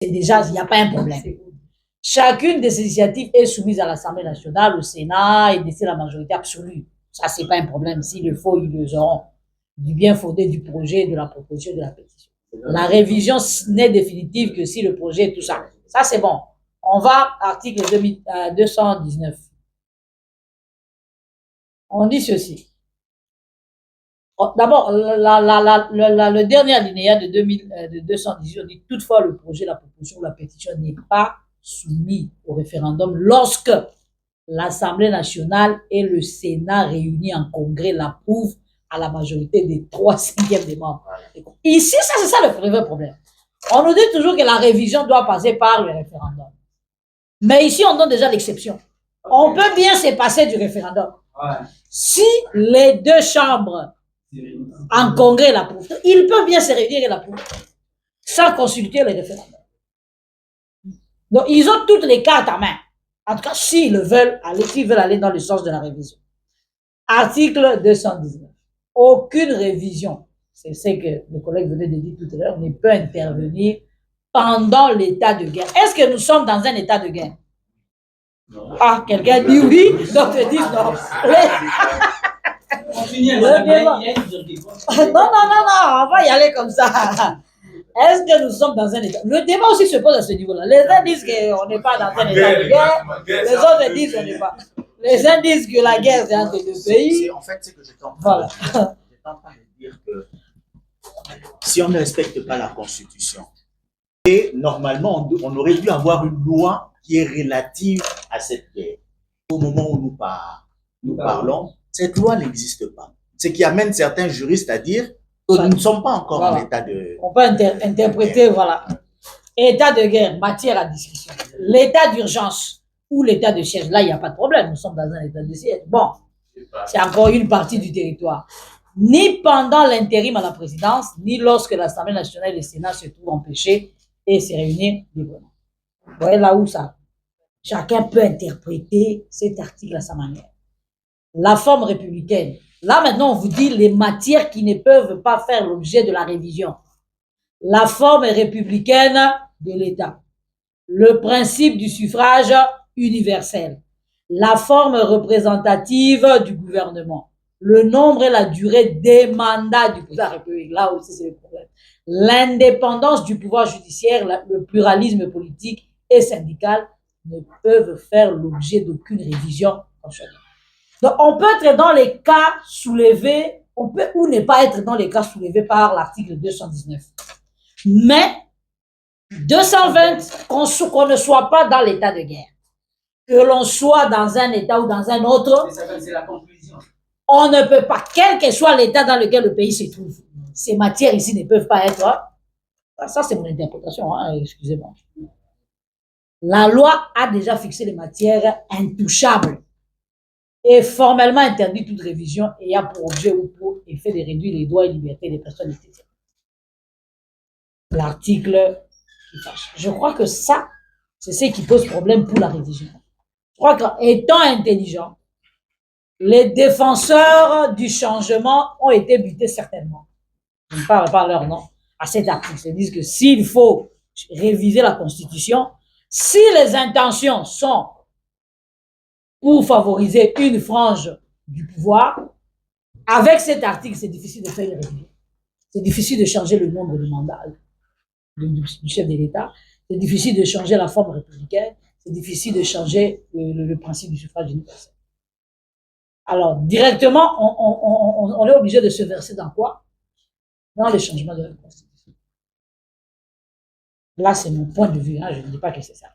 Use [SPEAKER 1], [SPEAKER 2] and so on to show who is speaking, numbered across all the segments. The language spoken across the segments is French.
[SPEAKER 1] c'est déjà, il n'y a pas un problème. Chacune de ces initiatives est soumise à l'Assemblée nationale, au Sénat, et décide la majorité absolue. Ça, c'est pas un problème. S'il le faut, ils le auront. Du bien fondé du projet, de la proposition, de la pétition. La révision n'est définitive que si le projet est tout ça. Ça, c'est bon. On va, article 219. On dit ceci. D'abord, le dernier alinéa de 218, on dit toutefois le projet, la proposition ou la pétition n'est pas soumis au référendum lorsque l'Assemblée nationale et le Sénat réunis en congrès l'approuvent à la majorité des 3/5 des membres. Ici, ça, c'est ça le vrai problème. On nous dit toujours que la révision doit passer par le référendum. Mais ici, on donne déjà l'exception. On peut bien se passer du référendum. Si les deux chambres en congrès l'approuvent, ils peuvent bien se réunir et l'approuver sans consulter le référendum. Donc, ils ont toutes les cartes en main. En tout cas, s'ils veulent aller dans le sens de la révision. Article 219. Aucune révision, c'est ce que le collègue venait de dire tout à l'heure, ne peut intervenir pendant l'état de guerre. Est-ce que nous sommes dans un état de guerre? Non. Ah, quelqu'un dit oui, d'autres disent non. Non, on va y aller comme ça. Est-ce que nous sommes dans un état? Le débat aussi se pose à ce niveau-là. Les uns disent qu'on n'est pas dans un état de guerre, les autres disent qu'on n'est pas. Les uns disent que la guerre, c'est entre deux pays.
[SPEAKER 2] En fait, c'est que j'étais en train de dire que si on ne respecte pas la Constitution, et normalement, on aurait dû avoir une loi qui est relative à cette guerre. Au moment où nous parlons, cette loi n'existe pas. Ce qui amène certains juristes à dire que nous ne sommes pas encore en état de...
[SPEAKER 1] On peut interpréter, voilà. État de guerre, matière à discussion. L'état d'urgence ou l'état de siège, là, il n'y a pas de problème. Nous sommes dans un état de siège. Bon, c'est encore une partie du territoire. Ni pendant l'intérim à la présidence, ni lorsque l'Assemblée nationale et le Sénat se trouvent empêchés et se réunir librement. Vous voyez là où ça? Chacun peut interpréter cet article à sa manière. La forme républicaine. Là, maintenant, on vous dit les matières qui ne peuvent pas faire l'objet de la révision. La forme républicaine de l'État. Le principe du suffrage universel. La forme représentative du gouvernement. Le nombre et la durée des mandats du président de la République. Là aussi, c'est le problème. L'indépendance du pouvoir judiciaire, le pluralisme politique et syndical ne peuvent faire l'objet d'aucune révision constitutionnelle. Donc, on peut être dans les cas soulevés, on peut ou ne pas être dans les cas soulevés par l'article 219. Mais 220, qu'on ne soit pas dans l'état de guerre, que l'on soit dans un état ou dans un autre,
[SPEAKER 3] c'est la conclusion.
[SPEAKER 1] On ne peut pas, quel que soit l'état dans lequel le pays se trouve, ces matières ici ne peuvent pas être. Ça, c'est mon interprétation, hein, excusez-moi. La loi a déjà fixé les matières intouchables et formellement interdit toute révision ayant pour objet ou pour effet de réduire les droits et libertés des personnes esthétiques. L'article qui fâche. Je crois que ça, c'est ce qui pose problème pour la révision. Je crois qu'étant intelligent, les défenseurs du changement ont été butés certainement. Je ne parle pas leur nom à cet article. Ils disent que s'il faut réviser la Constitution, si les intentions sont pour favoriser une frange du pouvoir, avec cet article, c'est difficile de faire une révision. C'est difficile de changer le nombre de mandats du chef de l'État. C'est difficile de changer la forme républicaine. C'est difficile de changer le principe du suffrage universel. Alors, directement, on est obligé de se verser dans quoi? Dans les changements de la Constitution. Là, c'est mon point de vue, hein, je ne dis pas que c'est ça.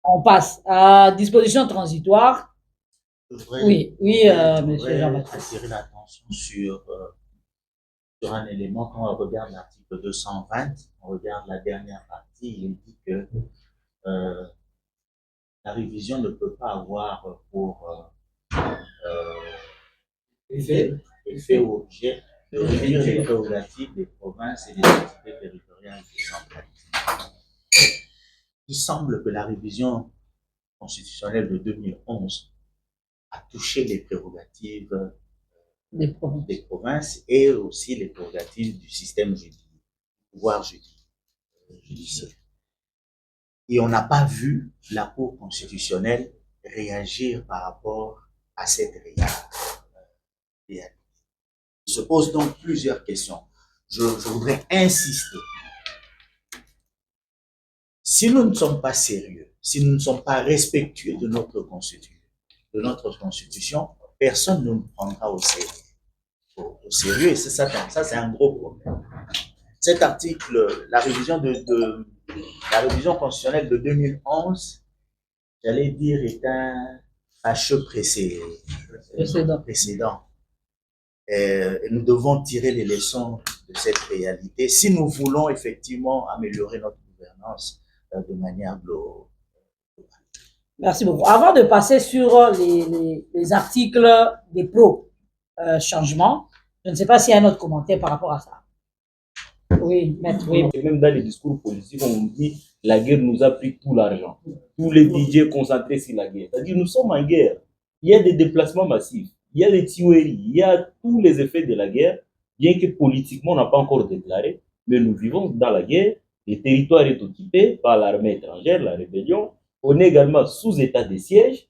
[SPEAKER 1] On passe à disposition transitoire. Oui, monsieur Jean-Baptiste.
[SPEAKER 2] Attirer l'attention sur un élément quand on regarde l'article 220, on regarde la dernière partie, il dit que la révision ne peut pas avoir pour effet ou objet de réduire les prérogatives des provinces et des entités territoriales décentralisées. Il semble que la révision constitutionnelle de 2011 a touché les prérogatives des provinces et aussi les prérogatives du système judiciaire, pouvoir judiciaire. Et on n'a pas vu la Cour constitutionnelle réagir par rapport à cette réalité. Il se pose donc plusieurs questions. Je voudrais insister. Si nous ne sommes pas sérieux, si nous ne sommes pas respectueux de notre constitution, personne ne nous prendra au sérieux. Et ça c'est un gros problème. Cet article, la révision constitutionnelle de 2011, j'allais dire, est un fâcheux précédent. Et nous devons tirer les leçons de cette réalité si nous voulons effectivement améliorer notre gouvernance de manière globale.
[SPEAKER 1] Merci beaucoup. Avant de passer sur les articles des pro-changements, je ne sais pas s'il y a un autre commentaire par rapport à ça. Oui, maître, oui.
[SPEAKER 3] Et même dans les discours politiques, on dit la guerre nous a pris tout l'argent. Tous les budgets concentrés sur la guerre. C'est-à-dire nous sommes en guerre. Il y a des déplacements massifs. Il y a des tueries. Il y a tous les effets de la guerre, bien que politiquement on n'a pas encore déclaré. Mais nous vivons dans la guerre. Le territoire est occupé par l'armée étrangère, la rébellion. On est également sous état de siège.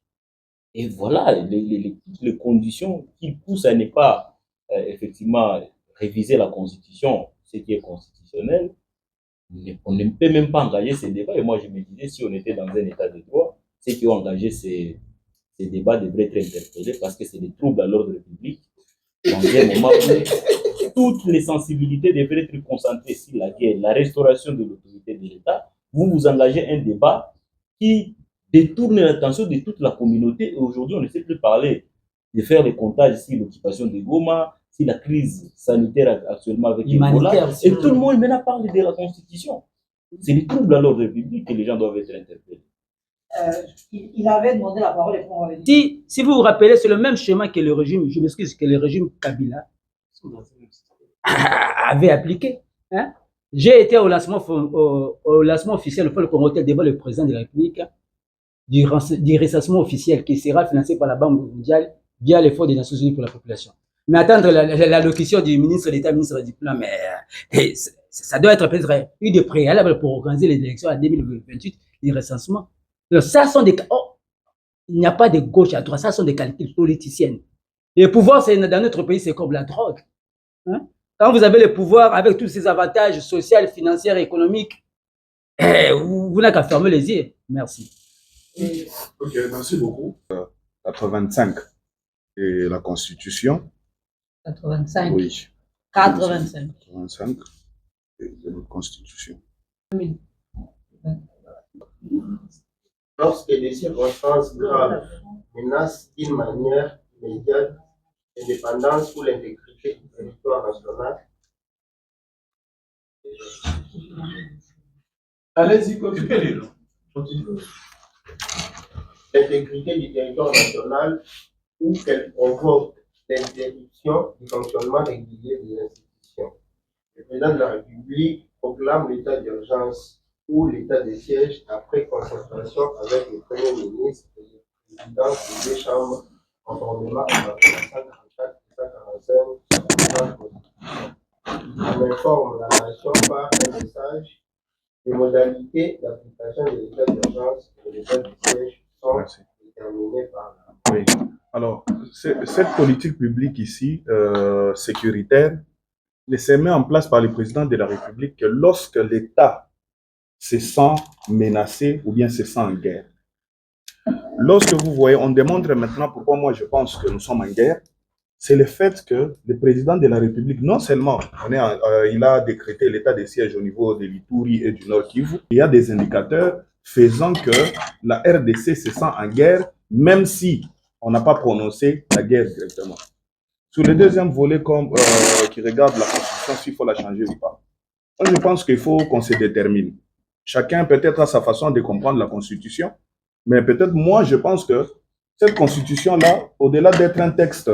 [SPEAKER 3] Et voilà les conditions qui poussent à ne pas effectivement réviser la Constitution, ce qui est constitutionnel. On ne peut même pas engager ces débats. Et moi, je me disais, si on était dans un état de droit, ceux qui ont engagé ces débats devraient être interpellés parce que c'est des troubles à l'ordre public. Dans un moment où toutes les sensibilités devraient être concentrées sur la guerre, la restauration de l'autorité de l'État, vous engagez un débat qui détourne l'attention de toute la communauté. Et aujourd'hui, on ne sait plus parler de faire les comptages sur l'occupation de Goma, sur la crise sanitaire actuellement avec Ebola. Et tout le monde maintenant parle de la Constitution. C'est des troubles à l'ordre public que les gens doivent être interpellés.
[SPEAKER 1] Il avait demandé la parole et on avait
[SPEAKER 4] dit. Si vous vous rappelez, c'est le même schéma que le régime, je m'excuse, que le régime Kabila avait appliqué. Hein? J'ai été au lancement officiel, au Congrès devant le président de la République, du recensement officiel qui sera financé par la Banque mondiale via l'effort des Nations Unies pour la population. Mais attendre l'allocution du ministre d'État, ministre du Plan, mais ça doit être peut-être eu de préalable pour organiser les élections en 2028, les recensements. Donc, ça sont des... Oh, il n'y a pas de gauche à droite, ça sont des calculs politiciennes. Le pouvoir, dans notre pays, c'est comme la drogue. Hein? Quand vous avez le pouvoir avec tous ces avantages sociaux, financiers, économiques, vous n'avez qu'à fermer les yeux. Merci.
[SPEAKER 5] Ok, merci beaucoup. 85 et la Constitution.
[SPEAKER 1] 85.
[SPEAKER 5] Oui.
[SPEAKER 1] 85.
[SPEAKER 5] 85 et notre Constitution.
[SPEAKER 6] Lorsque des circonstances graves menacent d'une manière immédiate l'indépendance ou l'intégrité du territoire national.
[SPEAKER 5] Allez-y, continuez.
[SPEAKER 6] L'intégrité du territoire national ou qu'elle provoque l'interruption du fonctionnement régulier des institutions. Le président de la République proclame l'état d'urgence ou l'état de siège après concertation avec le Premier ministre et le président des deux chambres, conformément à l'article 144 et 145 de la Constitution. On informe la nation par un message. Les modalités d'application de l'état d'urgence et de l'état de siège sont déterminées par la...
[SPEAKER 5] Oui. Alors, cette politique publique ici, sécuritaire, ne se met en place par le président de la République que lorsque l'État se sent menacé ou bien se sent en guerre. Lorsque vous voyez, on démontre maintenant pourquoi moi je pense que nous sommes en guerre, c'est le fait que le président de la République, non seulement il a décrété l'état de siège au niveau de l'Ituri et du Nord Kivu, il y a des indicateurs faisant que la RDC se sent en guerre, même si on n'a pas prononcé la guerre directement. Sur le deuxième volet qui regarde la Constitution, s'il faut la changer ou pas. Moi, je pense qu'il faut qu'on se détermine. Chacun peut-être a sa façon de comprendre la Constitution, mais peut-être moi, je pense que cette Constitution-là, au-delà d'être un texte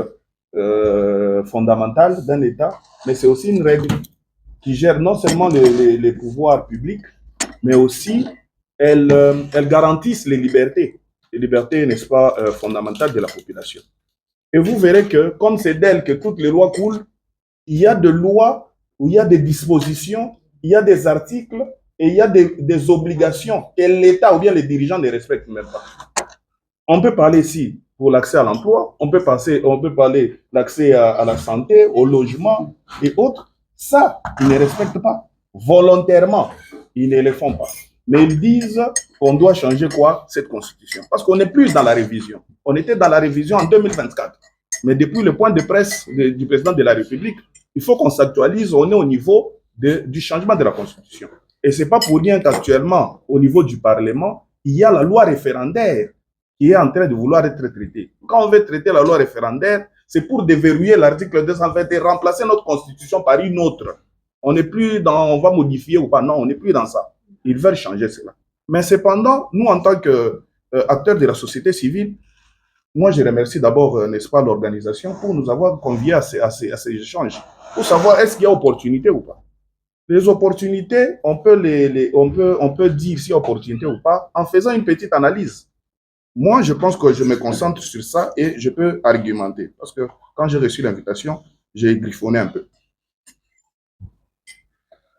[SPEAKER 5] fondamental d'un État, mais c'est aussi une règle qui gère non seulement les pouvoirs publics, mais aussi elle garantisse les libertés, n'est-ce pas, fondamentales de la population. Et vous verrez que, comme c'est d'elle que toutes les lois coulent, il y a des lois où il y a des dispositions, il y a des articles et il y a des obligations que l'État ou bien les dirigeants ne respectent même pas. On peut parler ici pour l'accès à l'emploi, on peut parler de l'accès à la santé, au logement et autres. Ça, ils ne respectent pas. Volontairement, ils ne le font pas. Mais ils disent qu'on doit changer quoi? Cette constitution. Parce qu'on n'est plus dans la révision. On était dans la révision en 2024. Mais depuis le point de presse du président de la République, il faut qu'on s'actualise, on est au niveau du changement de la constitution. Et ce n'est pas pour rien qu'actuellement, au niveau du Parlement, il y a la loi référendaire qui est en train de vouloir être traitée. Quand on veut traiter la loi référendaire, c'est pour déverrouiller l'article 220 et remplacer notre constitution par une autre. On n'est plus dans, on va modifier ou pas, non, on n'est plus dans ça. Ils veulent changer cela. Mais cependant, nous, en tant qu'acteurs de la société civile, moi, je remercie d'abord, n'est-ce pas, l'organisation pour nous avoir conviés à ces échanges, pour savoir est-ce qu'il y a opportunité ou pas. Les opportunités, on peut dire s'il y a opportunité ou pas en faisant une petite analyse. Moi, je pense que je me concentre sur ça et je peux argumenter. Parce que quand j'ai reçu l'invitation, j'ai griffonné un peu.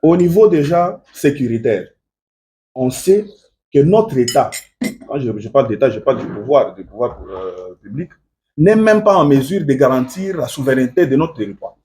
[SPEAKER 5] Au niveau déjà sécuritaire, on sait que notre État, quand je parle d'État, je parle du pouvoir public, n'est même pas en mesure de garantir la souveraineté de notre territoire.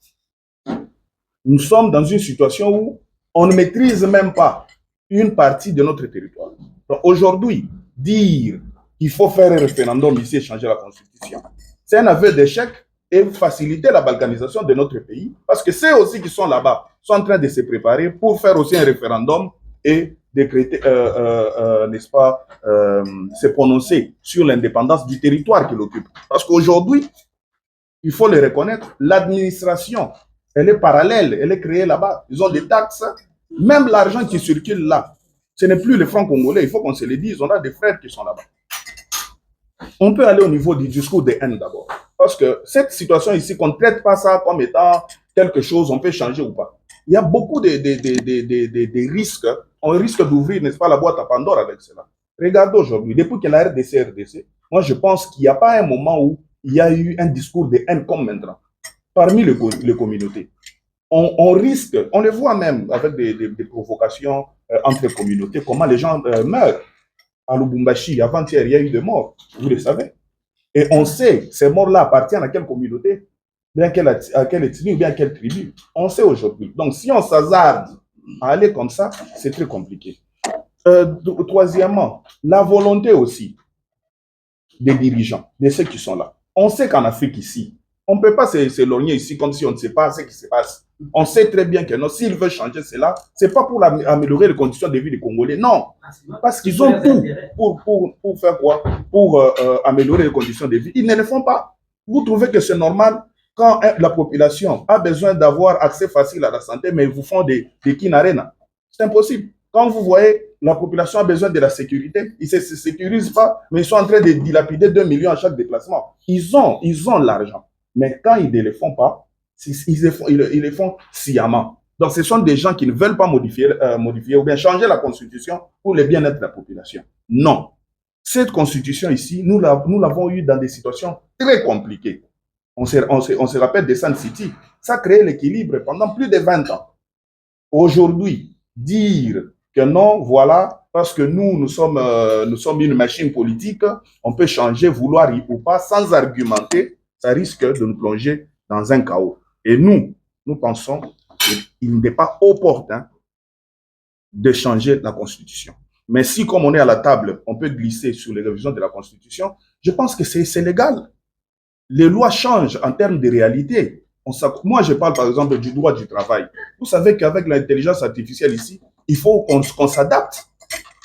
[SPEAKER 5] Nous sommes dans une situation où on ne maîtrise même pas une partie de notre territoire. Donc aujourd'hui, dire qu'il faut faire un référendum ici et changer la constitution, c'est un aveu d'échec et faciliter la balkanisation de notre pays, parce que ceux aussi qui sont là-bas sont en train de se préparer pour faire aussi un référendum et décréter, n'est-ce pas, se prononcer sur l'indépendance du territoire qu'il occupe. Parce qu'aujourd'hui, il faut le reconnaître, l'administration, elle est parallèle, elle est créée là-bas. Ils ont des taxes, même l'argent qui circule là, ce n'est plus les francs congolais, il faut qu'on se le dise, on a des frères qui sont là-bas. On peut aller au niveau du discours de haine d'abord. Parce que cette situation ici, qu'on ne traite pas ça comme étant quelque chose, on peut changer ou pas. Il y a beaucoup de risques. On risque d'ouvrir, n'est-ce pas, la boîte à Pandore avec cela. Regardez aujourd'hui, depuis que la RDC, moi je pense qu'il n'y a pas un moment où il y a eu un discours de haine comme maintenant, parmi les communautés. On risque, on le voit même avec des provocations entre communautés, comment les gens meurent. À Lubumbashi, avant-hier, il y a eu des morts, vous le savez. Et on sait, ces morts-là appartiennent à quelle communauté, bien à quelle ethnie ou bien à quelle tribu. On sait aujourd'hui. Donc, si on s'hasarde à aller comme ça, c'est très compliqué. Troisièmement, la volonté aussi des dirigeants, de ceux qui sont là. On sait qu'en Afrique ici, on ne peut pas s'éloigner ici comme si on ne sait pas ce qui se passe. On sait très bien que non, s'ils veulent changer cela, ce n'est pas pour améliorer les conditions de vie des Congolais, non. Parce qu'ils ont tout pour faire quoi? Pour améliorer les conditions de vie. Ils ne le font pas. Vous trouvez que c'est normal quand la population a besoin d'avoir accès facile à la santé, mais ils vous font des kinarena? C'est impossible. Quand vous voyez la population a besoin de la sécurité, ils ne se sécurisent pas, mais ils sont en train de dilapider 2 millions à chaque déplacement. Ils ont l'argent. Mais quand ils ne le font pas, ils le font sciemment. Donc, ce sont des gens qui ne veulent pas modifier ou bien changer la constitution pour le bien-être de la population. Non. Cette constitution ici, nous l'avons eue dans des situations très compliquées. On se rappelle de Sun City. Ça a créé l'équilibre pendant plus de 20 ans. Aujourd'hui, dire que non, voilà, parce que nous sommes une machine politique, on peut changer, vouloir ou pas, sans argumenter, ça risque de nous plonger dans un chaos. Et nous pensons qu'il n'est pas opportun de changer la Constitution. Mais si, comme on est à la table, on peut glisser sur les révisions de la Constitution, je pense que c'est légal. Les lois changent en termes de réalité. Moi, je parle par exemple du droit du travail. Vous savez qu'avec l'intelligence artificielle ici, il faut qu'on s'adapte.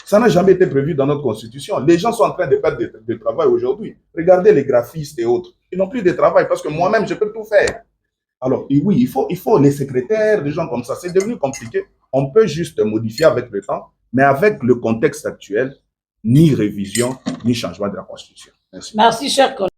[SPEAKER 5] Ça n'a jamais été prévu dans notre Constitution. Les gens sont en train de perdre de travail aujourd'hui. Regardez les graphistes et autres. Ils n'ont plus de travail parce que moi-même, je peux tout faire. Alors, oui, il faut les secrétaires, des gens comme ça. C'est devenu compliqué. On peut juste modifier avec le temps, mais avec le contexte actuel, ni révision, ni changement de la Constitution. Merci.
[SPEAKER 1] Merci, cher collègue.